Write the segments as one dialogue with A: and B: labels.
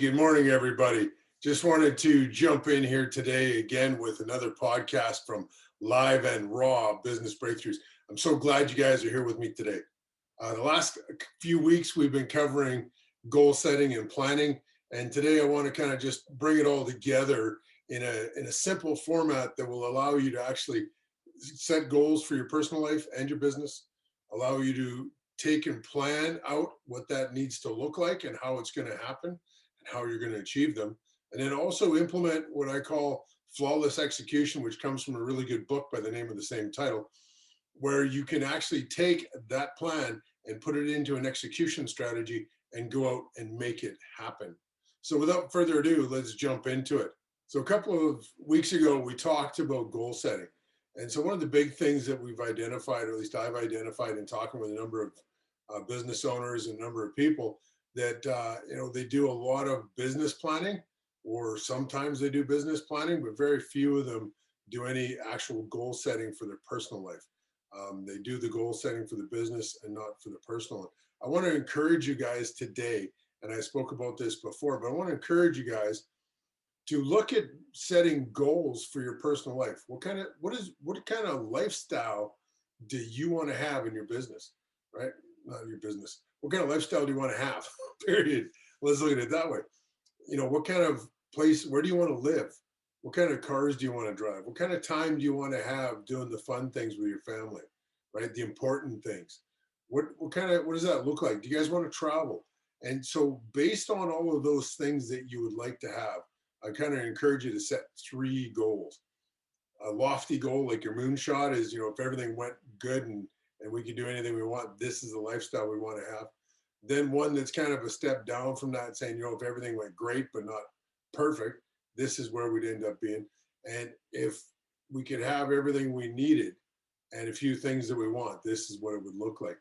A: good morning, everybody. Just wanted to jump in here today again with another podcast from Live and Raw Business Breakthroughs. I'm so glad you guys are here with me today. The last few weeks, we've been covering goal setting and planning. And today I want to kind of just bring it all together in a simple format that will allow you to actually set goals for your personal life and your business, allow you to take and plan out what that needs to look like and how it's going to happen and how you're going to achieve them. And then also implement what I call flawless execution, which comes from a really good book by the name of the same title, where you can actually take that plan and put it into an execution strategy and go out and make it happen. So without further ado, let's jump into it. So a couple of weeks ago, we talked about goal setting. And so one of the big things that we've identified, or at least I've identified in talking with a number of business owners and a number of people, that they do a lot of business planning, or sometimes they do business planning, but very few of them do any actual goal setting for their personal life. They do the goal setting for the business and not for the personal. I want to encourage you guys today, and I spoke about this before, but I want to encourage you guys to look at setting goals for your personal life. What kind of lifestyle do you want to have in your business, right? Not your business. What kind of lifestyle do you want to have? Period. Let's look at it that way. What kind of place, where do you want to live? What kind of cars do you want to drive? What kind of time do you want to have doing the fun things with your family, right? The important things. What does that look like? Do you guys want to travel? And so based on all of those things that you would like to have, I kind of encourage you to set 3 goals. A lofty goal, like your moonshot, is, if everything went good and we could do anything we want, this is the lifestyle we want to have. Then one that's kind of a step down from that, saying, if everything went great but not perfect, this is where we'd end up being. And if we could have everything we needed and a few things that we want, this is what it would look like.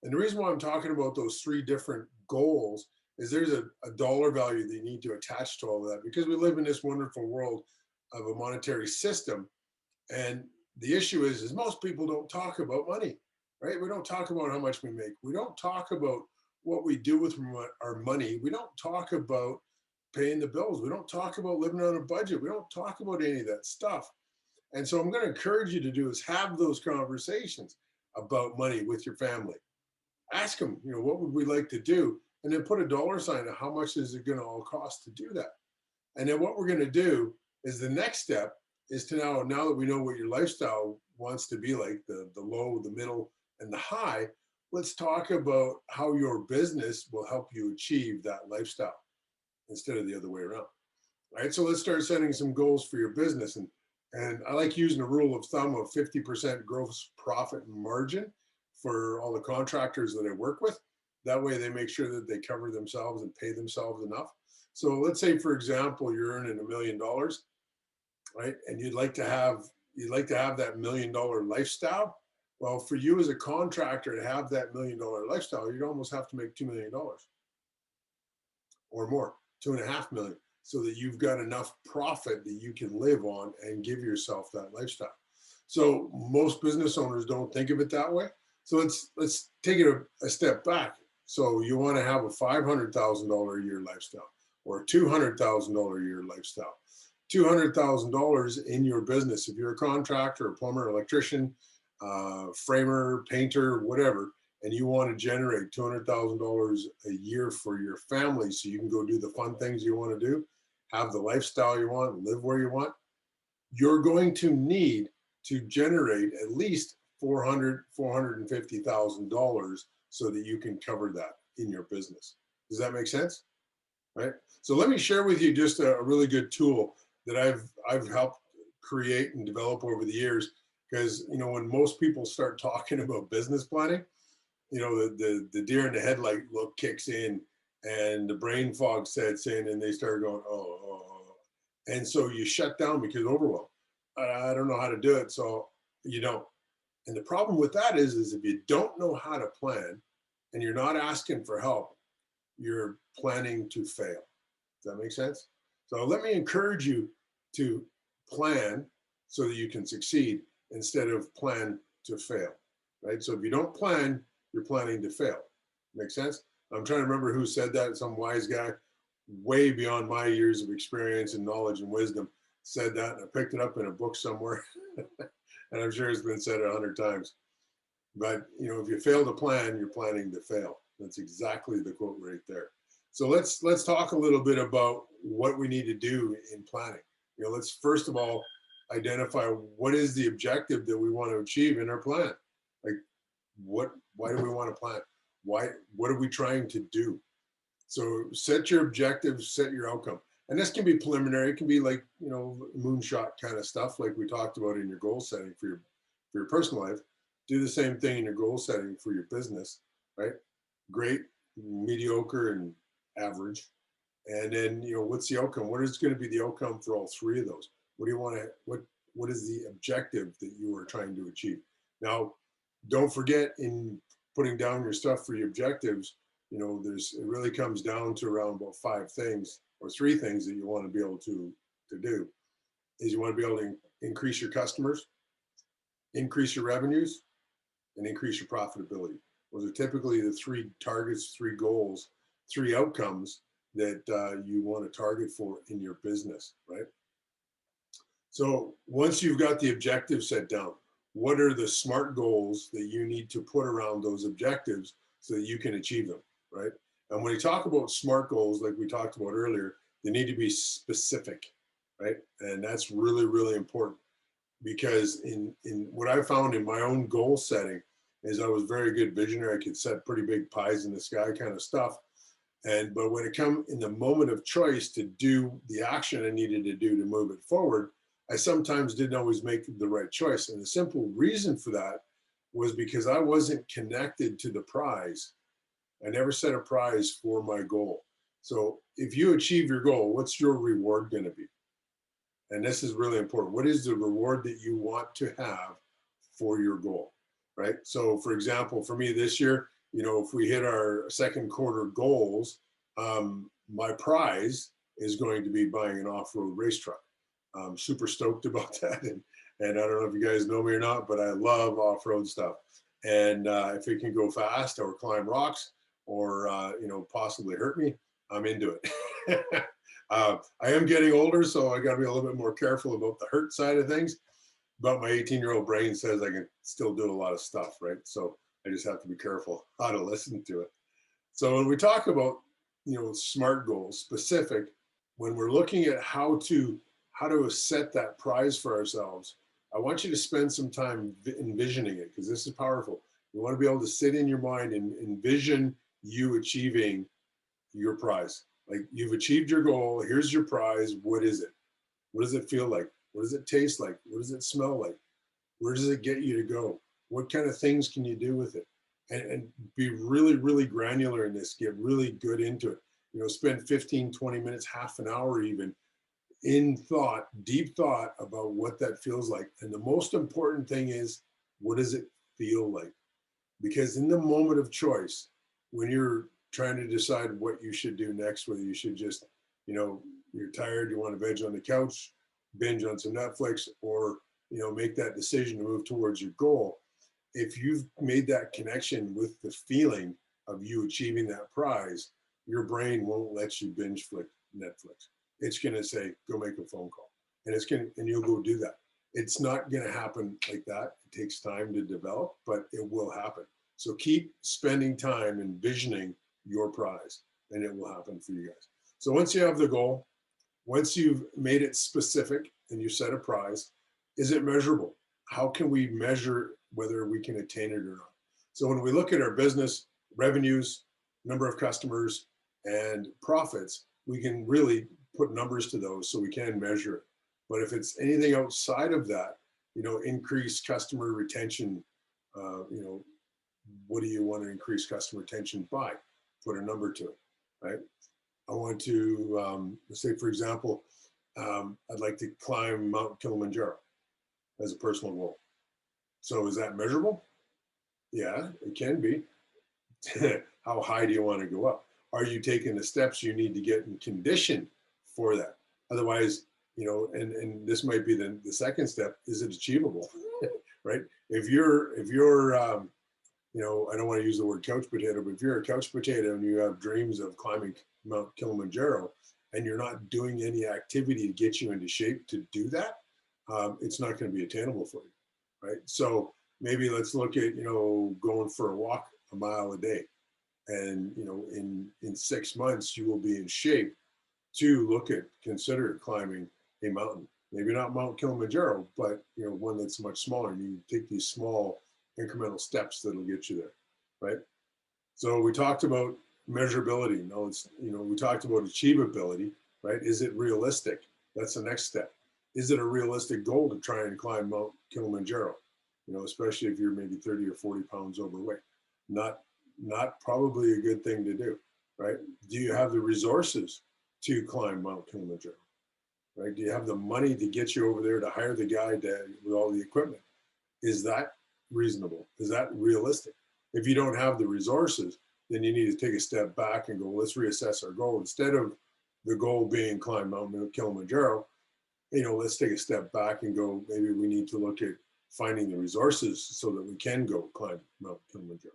A: And the reason why I'm talking about those 3 different goals is there's a dollar value that you need to attach to all of that, because we live in this wonderful world of a monetary system. And the issue is most people don't talk about money, right? We don't talk about how much we make. We don't talk about what we do with our money. We don't talk about paying the bills. We don't talk about living on a budget. We don't talk about any of that stuff. And so I'm going to encourage you to do is have those conversations about money with your family. Ask them, what would we like to do? And then put a dollar sign on how much is it going to all cost to do that. And then what we're going to do is the next step is to now that we know what your lifestyle wants to be like, the low, the middle, and the high, let's talk about how your business will help you achieve that lifestyle instead of the other way around. Right? So let's start setting some goals for your business. And I like using a rule of thumb of 50% gross profit margin for all the contractors that I work with. That way they make sure that they cover themselves and pay themselves enough. So let's say, for example, you're earning $1 million, right? And you'd like to have that $1 million lifestyle. Well, for you as a contractor to have that $1 million lifestyle, you'd almost have to make $2 million or more, 2.5 million, so that you've got enough profit that you can live on and give yourself that lifestyle. So most business owners don't think of it that way. So let's take it a step back. So you want to have a $500,000 a year lifestyle or a $200,000 a year lifestyle. $200,000 in your business. If you're a contractor, a plumber, electrician, framer, painter, whatever, and you want to generate $200,000 a year for your family so you can go do the fun things you want to do, have the lifestyle you want, live where you want, you're going to need to generate at least $450,000 so that you can cover that in your business. Does that make sense? Right? So let me share with you just a really good tool that I've helped create and develop over the years. Because when most people start talking about business planning, the deer in the headlight look kicks in and the brain fog sets in and they start going, oh. And so you shut down because overwhelmed. I don't know how to do it, so you don't. And the problem with that is if you don't know how to plan and you're not asking for help, you're planning to fail. Does that make sense? So let me encourage you to plan so that you can succeed instead of plan to fail, right? So if you don't plan, you're planning to fail. Make sense? I'm trying to remember who said that, some wise guy. way beyond my years of experience and knowledge and wisdom said that, and I picked it up in a book somewhere, and I'm sure it's been said 100 times. But if you fail to plan, you're planning to fail. That's exactly the quote right there. So let's talk a little bit about what we need to do in planning. Let's first of all identify what is the objective that we want to achieve in our plan. Like, why do we want to plan? What are we trying to do? So set your objectives, set your outcome. And this can be preliminary. It can be like, moonshot kind of stuff like we talked about in your goal setting for your personal life. Do the same thing in your goal setting for your business, right? Great, mediocre, and average. And then, what's the outcome? What is going to be the outcome for all three of those? What do you want to, what is the objective that you are trying to achieve? Now, don't forget, in putting down your stuff for your objectives, it really comes down to around about 5 things or 3 things that you want to be able to do. Is you want to be able to increase your customers, increase your revenues, and increase your profitability. Those are typically the 3 targets, 3 goals, 3 outcomes that you want to target for in your business, right? So once you've got the objective set down, what are the SMART goals that you need to put around those objectives so that you can achieve them, right? And when you talk about SMART goals, like we talked about earlier, they need to be specific, right? And that's really, really important, because in what I found in my own goal setting is I was very good visionary. I could set pretty big pies in the sky kind of stuff. But when it come in the moment of choice to do the action I needed to do to move it forward, I sometimes didn't always make the right choice. And the simple reason for that was because I wasn't connected to the prize. I never set a prize for my goal. So if you achieve your goal, what's your reward going to be? And this is really important. What is the reward that you want to have for your goal, right? So for example, for me this year, if we hit our second quarter goals, my prize is going to be buying an off-road race truck. I'm super stoked about that. And I don't know if you guys know me or not, but I love off-road stuff. And if it can go fast or climb rocks or, possibly hurt me, I'm into it. I am getting older, so I got to be a little bit more careful about the hurt side of things. But my 18-year-old brain says I can still do a lot of stuff, right? So I just have to be careful how to listen to it. So when we talk about, SMART goals, specific, when we're looking at how to set that prize for ourselves, I want you to spend some time envisioning it, because this is powerful. You want to be able to sit in your mind and envision you achieving your prize. Like, you've achieved your goal. Here's your prize. What is it? What does it feel like? What does it taste like? What does it smell like? Where does it get you to go? What kind of things can you do with it? And be really, really granular in this. Get really good into it. Spend 15, 20 minutes, half an hour even, in thought, deep thought about what that feels like. And the most important thing is, what does it feel like? Because in the moment of choice, when you're trying to decide what you should do next, whether you should just, you're tired, you want to veg on the couch, binge on some Netflix, or, make that decision to move towards your goal. If you've made that connection with the feeling of you achieving that prize, your brain won't let you binge flick Netflix. It's going to say, go make a phone call. And you'll go do that. It's not going to happen like that. It takes time to develop, but it will happen. So keep spending time envisioning your prize, and it will happen for you guys. So once you have the goal, once you've made it specific and you set a prize, is it measurable? How can we measure whether we can attain it or not? So when we look at our business revenues, number of customers, and profits, we can really put numbers to those so we can measure it. But if it's anything outside of that, increase customer retention, what do you want to increase customer retention by? Put a number to it, right? I want to, let's say, for example, I'd like to climb Mount Kilimanjaro as a personal goal. So is that measurable? Yeah, it can be. How high do you want to go up? Are you taking the steps you need to get in condition for that? Otherwise, and this might be the second step, is it achievable? Right? If you're I don't want to use the word couch potato, but if you're a couch potato and you have dreams of climbing Mount Kilimanjaro and you're not doing any activity to get you into shape to do that, it's not going to be attainable for you, right? So maybe let's look at, going for a walk a mile a day. And, in 6 months, you will be in shape to consider climbing a mountain. Maybe not Mount Kilimanjaro, but, one that's much smaller. And you take these small incremental steps that'll get you there, right? So we talked about measurability. Now we talked about achievability, right? Is it realistic? That's the next step. Is it a realistic goal to try and climb Mount Kilimanjaro? Especially if you're maybe 30 or 40 pounds overweight. Not probably a good thing to do, right? Do you have the resources to climb Mount Kilimanjaro, right? Do you have the money to get you over there to hire the guide with all the equipment? Is that reasonable? Is that realistic? If you don't have the resources, then you need to take a step back and go, let's reassess our goal. Instead of the goal being climb Mount Kilimanjaro, let's take a step back and go, maybe we need to look at finding the resources so that we can go climb Mount Kilimanjaro,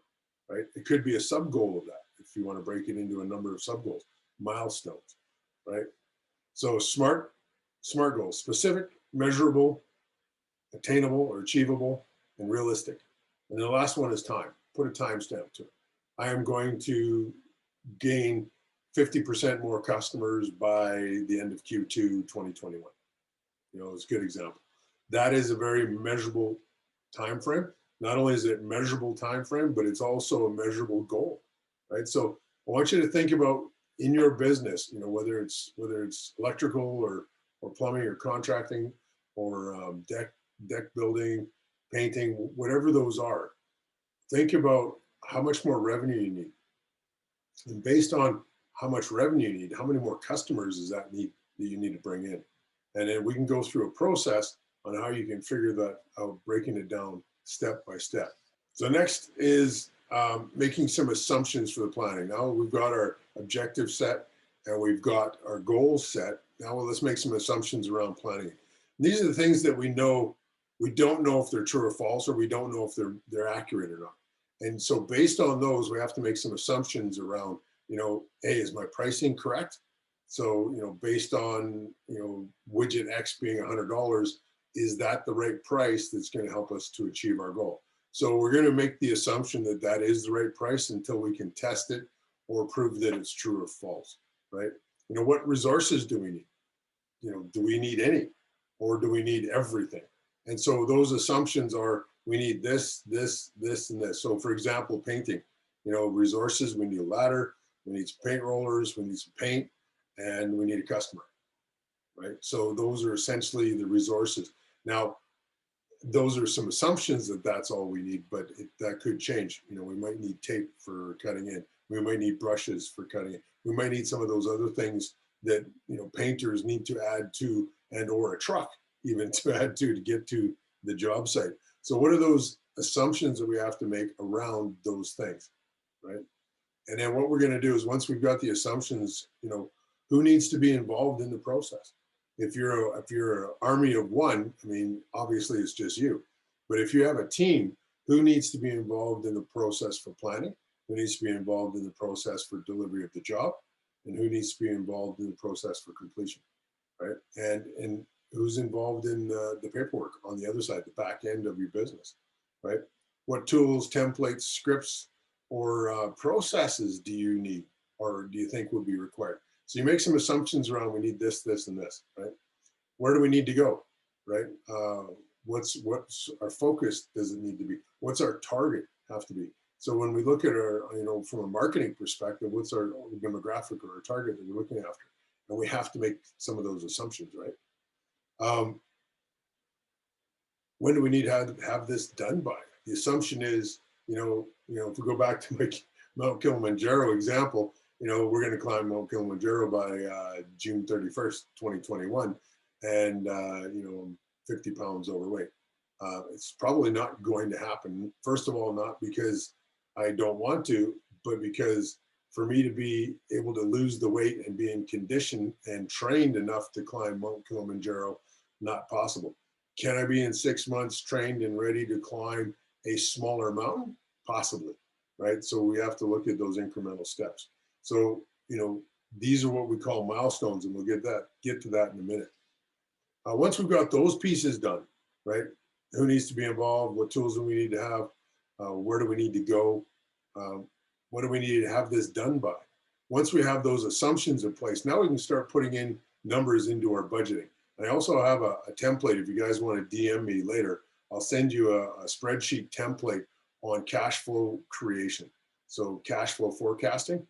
A: right? It could be a sub goal of that if you want to break it into a number of sub goals, milestones, right? So smart goals, specific, measurable, attainable or achievable, and realistic. And the last one is time. Put a timestamp to it. I am going to gain 50% more customers by the end of Q2 2021. It's a good example. That is a very measurable time frame. Not only is it a measurable time frame, but it's also a measurable goal, right? So I want you to think about in your business, whether it's electrical or plumbing or contracting or deck building, painting, whatever those are. Think about how much more revenue you need, and based on how much revenue you need, how many more customers does that you need to bring in, and then we can go through a process on how you can figure that out, breaking it down step by step. So next is making some assumptions for the planning. Now we've got our objective set and we've got our goals set. Now let's make some assumptions around planning. These are the things that we don't know if they're true or false, or we don't know if they're accurate or not. And so based on those, we have to make some assumptions around, hey, is my pricing correct? So, based on, widget X being $100, is that the right price that's going to help us to achieve our goal? So we're going to make the assumption that that is the right price until we can test it or prove that it's true or false, right? What resources do we need? Do we need any, or do we need everything? And so those assumptions are, we need this, this, this, and this. So for example, painting, resources, we need a ladder, we need some paint rollers, we need some paint, and we need a customer, right? So those are essentially the resources. Now, those are some assumptions that that's all we need, but that could change. We might need tape for cutting in. We might need brushes for cutting in. We might need some of those other things that, painters need to add to, and or a truck even to add to get to the job site. So what are those assumptions that we have to make around those things, right? And then what we're going to do is, once we've got the assumptions, who needs to be involved in the process? If you're an army of one, obviously it's just you. But if you have a team, who needs to be involved in the process for planning? Who needs to be involved in the process for delivery of the job? And who needs to be involved in the process for completion, right? And who's involved in the paperwork on the other side, the back end of your business, right? What tools, templates, scripts, or processes do you need, or do you think would be required? So you make some assumptions around, we need this, this, and this, right? Where do we need to go, right? What's our focus does it need to be? What's our target have to be? So when we look at our, from a marketing perspective, what's our demographic or our target that we're looking after? And we have to make some of those assumptions, right? When do we need to have this done by? The assumption is, if we go back to my Mount Kilimanjaro example, we're going to climb Mount Kilimanjaro by June 31st, 2021, and I'm 50 pounds overweight. It's probably not going to happen. First of all, not because I don't want to, but because for me to be able to lose the weight and be in condition and trained enough to climb Mount Kilimanjaro, not possible. Can I be in 6 months trained and ready to climb a smaller mountain? Possibly, right? So we have to look at those incremental steps. So, these are what we call milestones, and we'll get to that in a minute. Once we've got those pieces done, right? Who needs to be involved? What tools do we need to have? Where do we need to go? What do we need to have this done by? Once we have those assumptions in place, now we can start putting in numbers into our budgeting. I also have a template. If you guys want to DM me later, I'll send you a spreadsheet template on cash flow creation. So cash flow forecasting.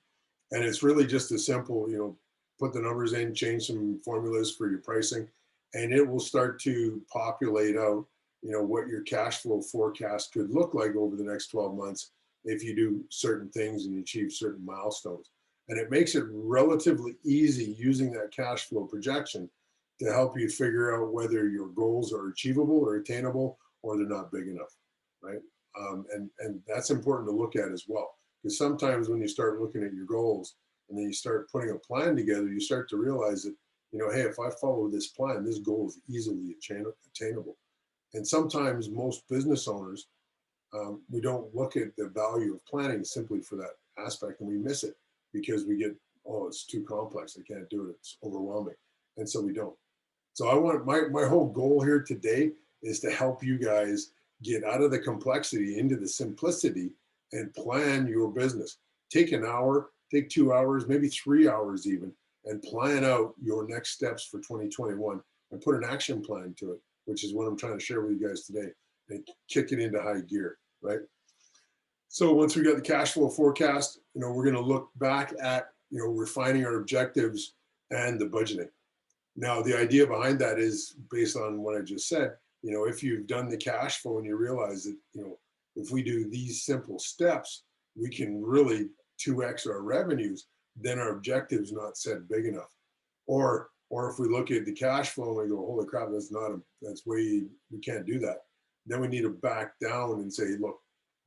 A: And it's really just a simple, put the numbers in, change some formulas for your pricing, and it will start to populate out, what your cash flow forecast could look like over the next 12 months if you do certain things and you achieve certain milestones. And it makes it relatively easy using that cash flow projection to help you figure out whether your goals are achievable or attainable or they're not big enough, right? And that's important to look at as well. Because sometimes when you start looking at your goals and then you start putting a plan together, you start to realize that, hey, if I follow this plan, this goal is easily attainable. And sometimes most business owners, we don't look at the value of planning simply for that aspect, and we miss it because we get, oh, it's too complex, I can't do it, it's overwhelming. And so we don't. So I want my whole goal here today is to help you guys get out of the complexity into the simplicity and plan your business. Take an hour, take 2 hours, maybe 3 hours even, and plan out your next steps for 2021 and put an action plan to it, which is what I'm trying to share with you guys today, and kick it into high gear, right? So once we got the cash flow forecast, we're going to look back at, refining our objectives and the budgeting. Now, the idea behind that is based on what I just said. If you've done the cash flow and you realize that, if we do these simple steps, we can really 2x our revenues, then our objective's not set big enough. Or if we look at the cash flow and we go, holy crap, we can't do that. Then we need to back down and say, look,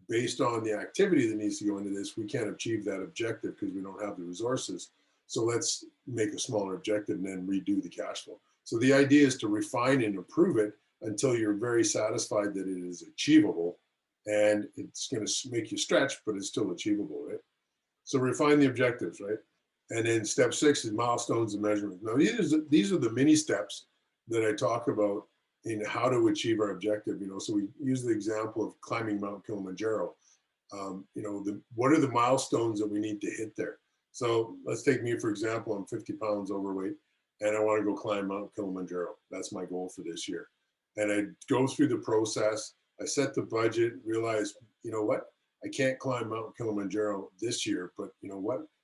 A: based on the activity that needs to go into this, we can't achieve that objective because we don't have the resources. So let's make a smaller objective and then redo the cash flow. So the idea is to refine and improve it until you're very satisfied that it is achievable, and it's going to make you stretch, but it's still achievable, right? So refine the objectives, right? And then step 6 is milestones and measurement. Now, these are the mini steps that I talk about in how to achieve our objective. So we use the example of climbing Mount Kilimanjaro. What are the milestones that we need to hit there? So let's take me, for example. I'm 50 pounds overweight, and I want to go climb Mount Kilimanjaro. That's my goal for this year. And I go through the process. I set the budget, realize, what? I can't climb Mount Kilimanjaro this year, but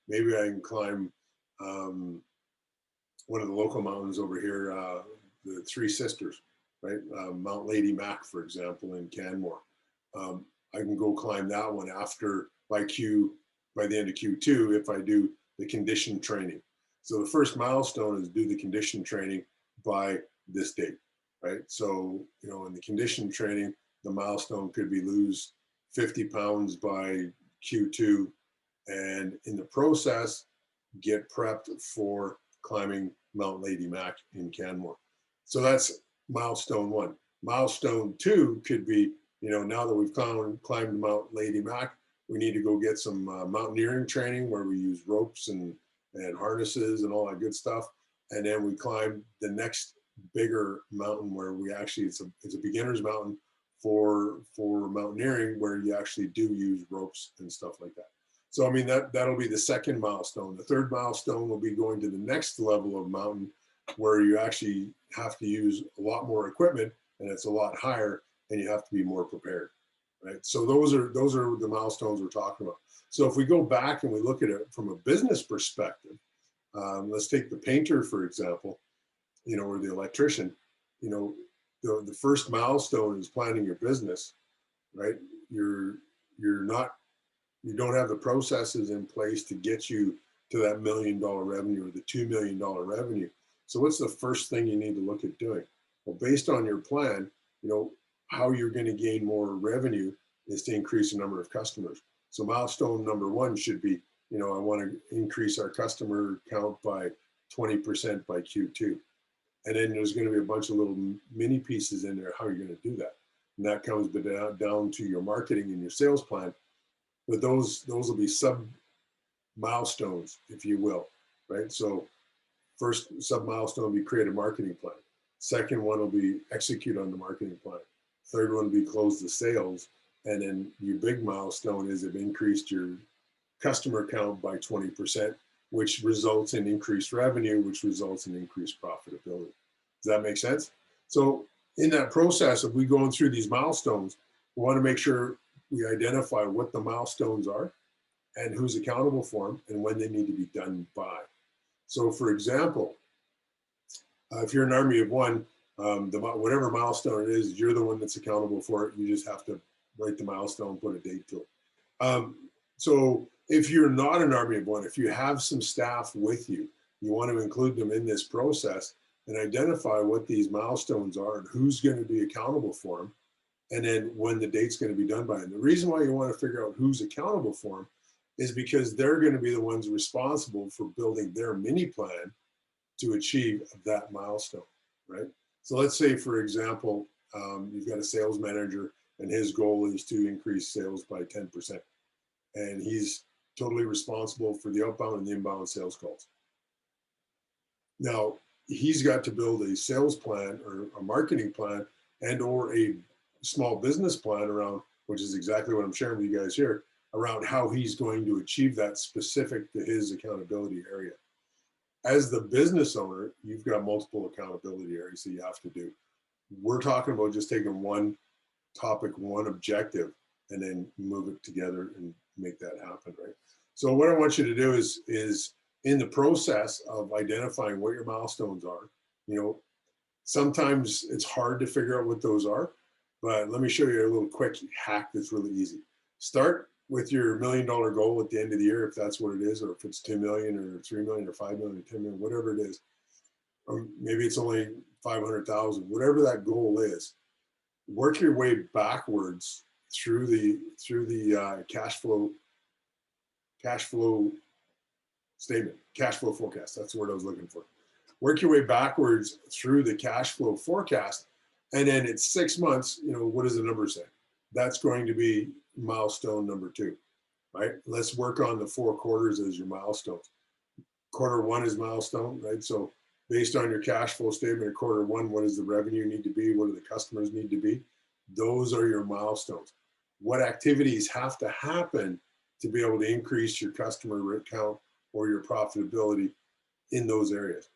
A: maybe I can climb one of the local mountains over here, the Three Sisters, right? Mount Lady Mac, for example, in Canmore. I can go climb that one by the end of Q2 if I do the condition training. So the first milestone is do the condition training by this date, right? So, in the condition training, the milestone could be lose 50 pounds by Q2, and in the process, get prepped for climbing Mount Lady Mac in Canmore. So that's milestone 1. Milestone 2 could be, now that we've climbed Mount Lady Mac, we need to go get some mountaineering training where we use ropes and harnesses and all that good stuff. And then we climb the next bigger mountain where it's a beginner's mountain for mountaineering, where you actually do use ropes and stuff like that. So, that'll be the second milestone. The third milestone will be going to the next level of mountain where you actually have to use a lot more equipment, and it's a lot higher, and you have to be more prepared, right? So those are the milestones we're talking about. So if we go back and we look at it from a business perspective, let's take the painter, for example, or the electrician. The first milestone is planning your business, right? You don't have the processes in place to get you to that $1 million revenue or the $2 million revenue. So what's the first thing you need to look at doing? Well, based on your plan, how you're going to gain more revenue is to increase the number of customers. So milestone number 1 should be, I want to increase our customer count by 20% by Q2. And then there's going to be a bunch of little mini pieces in there, how you're going to do that. And that comes down to your marketing and your sales plan. But those will be sub milestones, if you will. right? So first sub-milestone will be create a marketing plan. Second one will be execute on the marketing plan. Third one will be close the sales. And then your big milestone is have increased your customer count by 20%, which results in increased revenue, which results in increased profitability. Does that make sense? So in that process of we going through these milestones, we want to make sure we identify what the milestones are and who's accountable for them and when they need to be done by. So for example, if you're an army of one, whatever milestone it is, you're the one that's accountable for it. You just have to write the milestone, put a date to it. So if you're not an army of one, if you have some staff with you, you want to include them in this process and identify what these milestones are and who's going to be accountable for them, and then when the date's going to be done by. And the reason why you want to figure out who's accountable for them is because they're going to be the ones responsible for building their mini plan to achieve that milestone, right? So let's say, for example, you've got a sales manager and his goal is to increase sales by 10%. And he's totally responsible for the outbound and the inbound sales calls. Now, he's got to build a sales plan or a marketing plan and or a small business plan around, which is exactly what I'm sharing with you guys here, around how he's going to achieve that specific to his accountability area. As the business owner, you've got multiple accountability areas that you have to do. We're talking about just taking one topic, one objective, and then move it together and make that happen, right? So what I want you to do is in the process of identifying what your milestones are, sometimes it's hard to figure out what those are, but let me show you a little quick hack that's really easy. Start with your $1 million goal at the end of the year, if that's what it is, or if it's 2 million or 3 million or 5 million, 10 million, whatever it is, or maybe it's only 500,000, whatever that goal is. Work your way backwards through the cash flow statement, cash flow forecast. That's the word I was looking for. Work your way backwards through the cash flow forecast, and then it's 6 months. What does the number say? That's going to be milestone number 2, right? Let's work on the 4 quarters as your milestones. Quarter 1 is milestone, right? So based on your cash flow statement of quarter 1, what does the revenue need to be? What do the customers need to be? Those are your milestones. What activities have to happen to be able to increase your customer count or your profitability in those areas,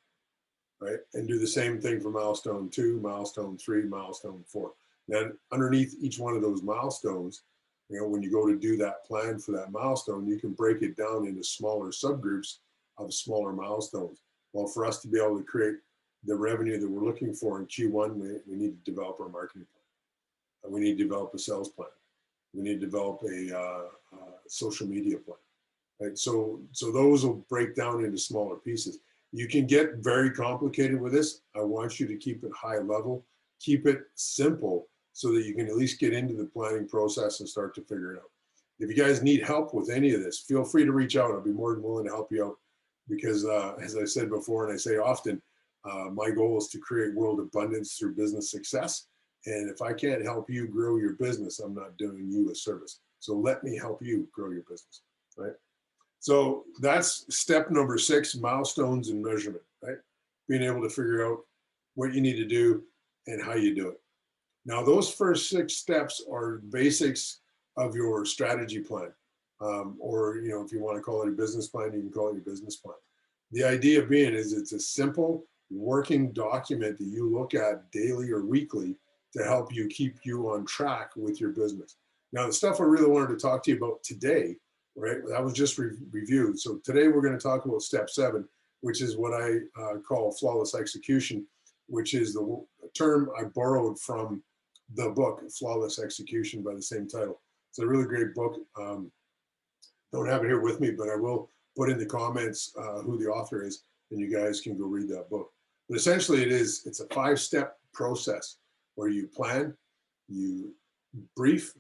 A: right? And do the same thing for milestone 2, milestone 3, milestone 4. Then underneath each one of those milestones, when you go to do that plan for that milestone, you can break it down into smaller subgroups of smaller milestones. Well, for us to be able to create the revenue that we're looking for in Q1, we need to develop our marketing plan. And we need to develop a sales plan. We need to develop a social media plan, right? So those will break down into smaller pieces. You can get very complicated with this. I want you to keep it high level, keep it simple so that you can at least get into the planning process and start to figure it out. If you guys need help with any of this, feel free to reach out. I'll be more than willing to help you out because as I said before, and I say often, my goal is to create world abundance through business success. And if I can't help you grow your business, I'm not doing you a service. So let me help you grow your business, right? So that's step number 6, milestones and measurement, right? Being able to figure out what you need to do and how you do it. Now, those first 6 steps are basics of your strategy plan. Or, if you want to call it a business plan, you can call it your business plan. The idea being is it's a simple working document that you look at daily or weekly to help you keep you on track with your business. Now, the stuff I really wanted to talk to you about today, right, that was just reviewed. So today we're going to talk about step 7, which is what I call flawless execution, which is the term I borrowed from the book, Flawless Execution, by the same title. It's a really great book. Don't have it here with me, but I will put in the comments who the author is, and you guys can go read that book. But essentially it's a 5-step process where you plan, you brief,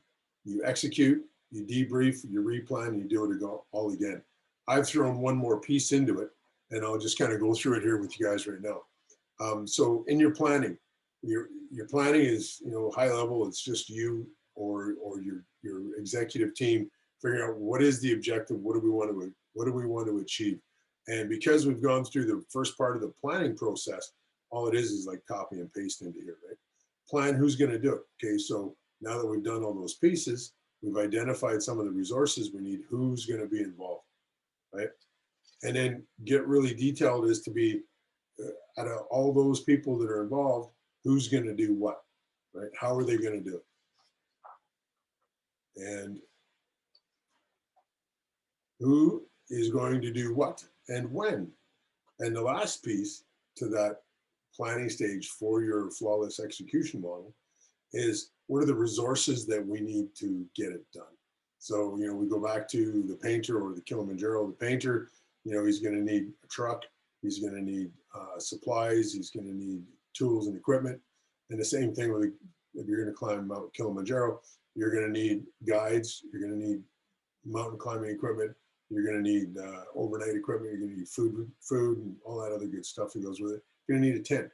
A: you execute, you debrief, you replan, you do it all again. I've thrown one more piece into it, and I'll just kind of go through it here with you guys right now. So in your planning, your planning is high level. It's just you or your executive team figuring out what is the objective, what do we want to achieve. And because we've gone through the first part of the planning process, all it is like copy and paste into here, right? Plan who's going to do it. Okay, so now that we've done all those pieces, we've identified some of the resources we need, who's going to be involved, right? And then get really detailed as to be out of all those people that are involved, who's going to do what, right? How are they going to do it? And who is going to do what and when? And the last piece to that planning stage for your flawless execution model is what are the resources that we need to get it done? So, we go back to the painter or the Kilimanjaro. The painter, he's going to need a truck. He's going to need supplies. He's going to need tools and equipment. And the same thing with if you're going to climb Mount Kilimanjaro, you're going to need guides. You're going to need mountain climbing equipment. You're going to need overnight equipment. You're going to need food, and all that other good stuff that goes with it. You're going to need a tent.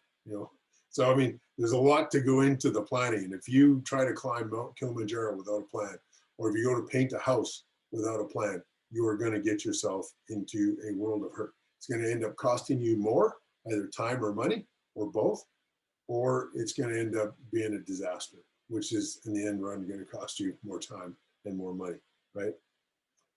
A: So, I mean, there's a lot to go into the planning. And if you try to climb Mount Kilimanjaro without a plan, or if you go to paint a house without a plan, you are going to get yourself into a world of hurt. It's going to end up costing you more, either time or money, or both, or it's going to end up being a disaster, which is in the end run going to cost you more time and more money, right?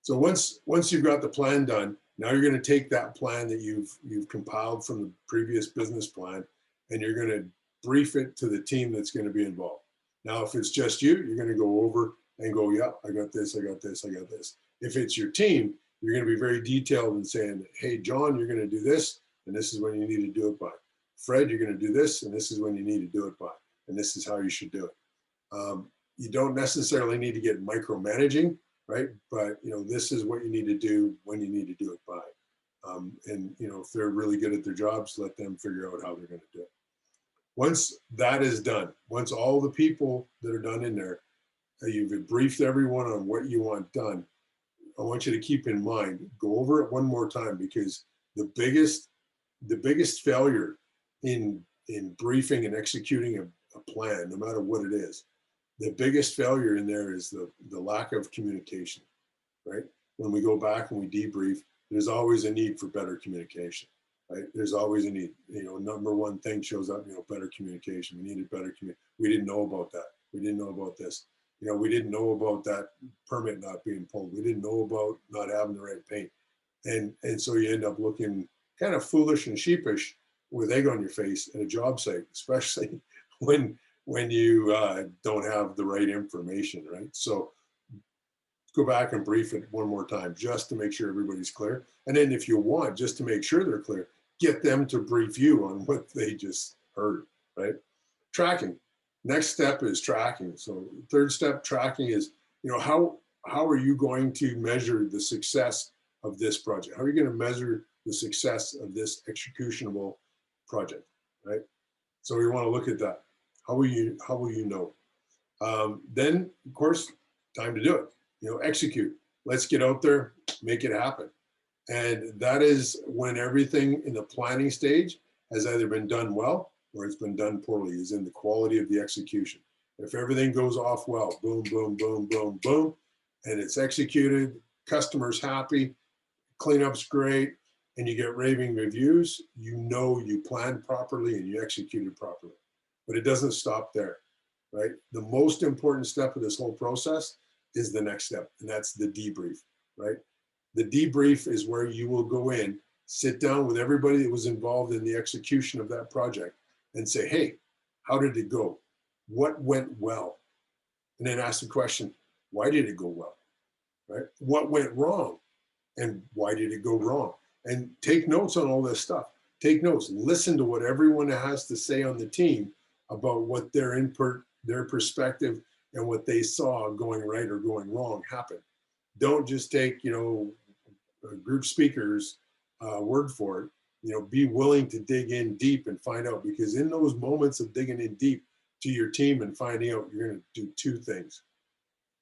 A: So once you've got the plan done, now you're going to take that plan that you've compiled from the previous business plan, and you're going to brief it to the team that's going to be involved. Now, if it's just you, you're going to go over and go, yeah, I got this, I got this, I got this. If it's your team, you're going to be very detailed in saying, hey, John, you're going to do this, and this is when you need to do it by. Fred, you're going to do this, and this is when you need to do it by, and this is how you should do it. You don't necessarily need to get micromanaging, right? But, this is what you need to do when you need to do it by. And, if they're really good at their jobs, let them figure out how they're going to do it. Once that is done, once all the people that are done in there, you've briefed everyone on what you want done, I want you to keep in mind, go over it one more time, because the biggest failure in briefing and executing a plan, no matter what it is, the biggest failure in there is the lack of communication, right? When we go back and we debrief, there's always a need for better communication, right? There's always a need. Number one thing shows up, better communication. We needed better communication. We didn't know about that. We didn't know about this. We didn't know about that permit not being pulled. We didn't know about not having the right paint. And so you end up looking kind of foolish and sheepish with egg on your face at a job site, especially when you don't have the right information, right? So go back and brief it one more time just to make sure everybody's clear. And then if you want, just to make sure they're clear, get them to brief you on what they just heard, right? Tracking. Next step is tracking. So third step, tracking is, how are you going to measure the success of this project? How are you going to measure the success of this executionable project, right? So we want to look at that. How will you know? Then, of course, time to do it. Execute. Let's get out there, make it happen. And that is when everything in the planning stage has either been done well or it's been done poorly, is in the quality of the execution. If everything goes off well, boom, boom, boom, boom, boom, and it's executed, customers happy, cleanup's great, and you get raving reviews, you planned properly and you executed properly. But it doesn't stop there, right? The most important step of this whole process is the next step, and that's the debrief, right? The debrief is where you will go in, sit down with everybody that was involved in the execution of that project and say, hey, how did it go? What went well? And then ask the question, why did it go well, right? What went wrong? And why did it go wrong? And take notes on all this stuff. Take notes, listen to what everyone has to say on the team about what their input, their perspective, and what they saw going right or going wrong happen. Don't just take, a group speaker's word for it. Be willing to dig in deep and find out, because in those moments of digging in deep to your team and finding out, you're going to do two things.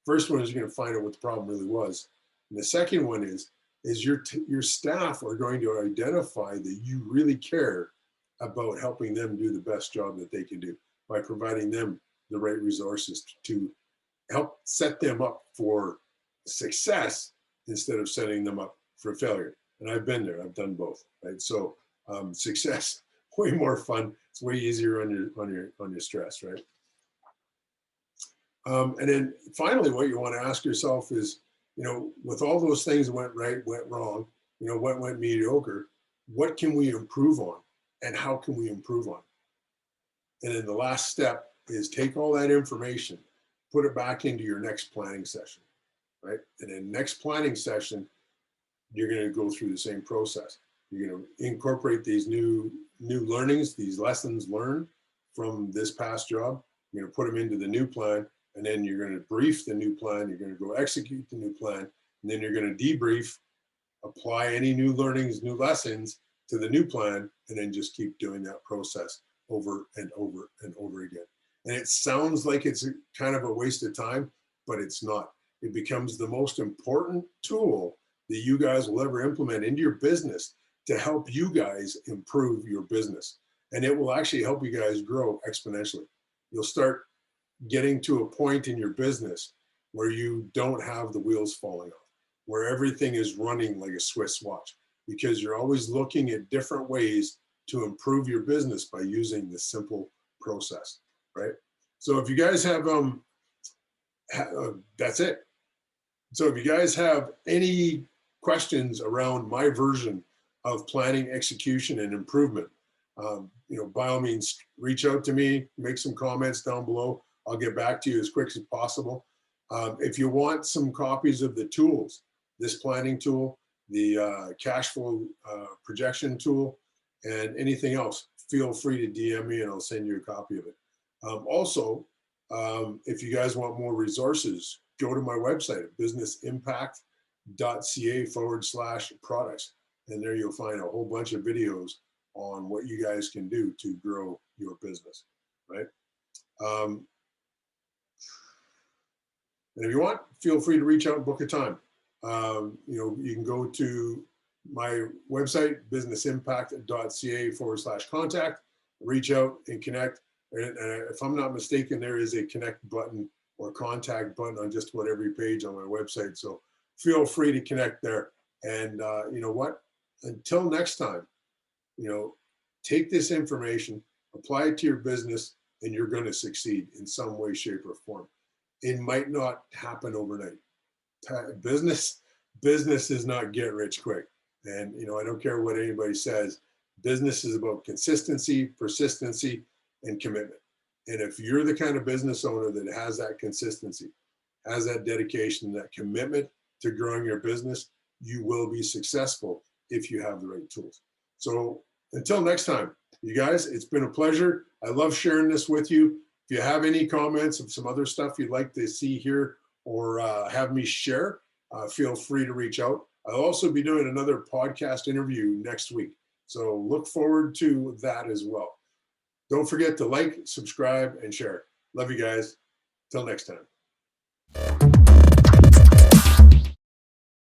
A: First one is you're going to find out what the problem really was. And the second one is your staff are going to identify that you really care about helping them do the best job that they can do by providing them the right resources to help set them up for success instead of setting them up for failure. And I've been there. I've done both, right? So success, way more fun. It's way easier on your stress, right? And then finally, what you want to ask yourself is, with all those things that went right, went wrong, what went mediocre, what can we improve on, and how can we improve on? And then the last step is take all that information, put it back into your next planning session, right? And in next planning session, you're going to go through the same process. You're going to incorporate these new learnings, these lessons learned from this past job. You're going to put them into the new plan, and then you're going to brief the new plan. You're going to go execute the new plan, and then you're going to debrief, apply any new learnings, new lessons to the new plan, and then just keep doing that process over and over and over again. And it sounds like it's kind of a waste of time, but it's not. It becomes the most important tool that you guys will ever implement into your business to help you guys improve your business. And it will actually help you guys grow exponentially. You'll start getting to a point in your business where you don't have the wheels falling off, where everything is running like a Swiss watch, because you're always looking at different ways to improve your business by using this simple process, right? So if you guys have, that's it. So if you guys have any questions around my version of planning, execution, and improvement, by all means, reach out to me, make some comments down below. I'll get back to you as quick as possible. If you want some copies of the tools, this planning tool, the cash flow projection tool, and anything else, feel free to DM me and I'll send you a copy of it. Also, if you guys want more resources, go to my website at businessimpact.ca/products. And there you'll find a whole bunch of videos on what you guys can do to grow your business, right? And if you want, feel free to reach out and book a time. You can go to my website, businessimpact.ca/contact, reach out and connect. And if I'm not mistaken, there is a connect button or contact button on just about every page on my website. So feel free to connect there. And you know what? Until next time, take this information, apply it to your business, and you're going to succeed in some way, shape, or form. It might not happen overnight. Business is not get rich quick. And, I don't care what anybody says. Business is about consistency, persistency, and commitment. And if you're the kind of business owner that has that consistency, has that dedication, that commitment to growing your business, you will be successful if you have the right tools. So until next time, you guys, it's been a pleasure. I love sharing this with you. If you have any comments of some other stuff you'd like to see here or have me share, feel free to reach out. I'll also be doing another podcast interview next week. So look forward to that as well. Don't forget to like, subscribe, and share. Love you guys. Till next time.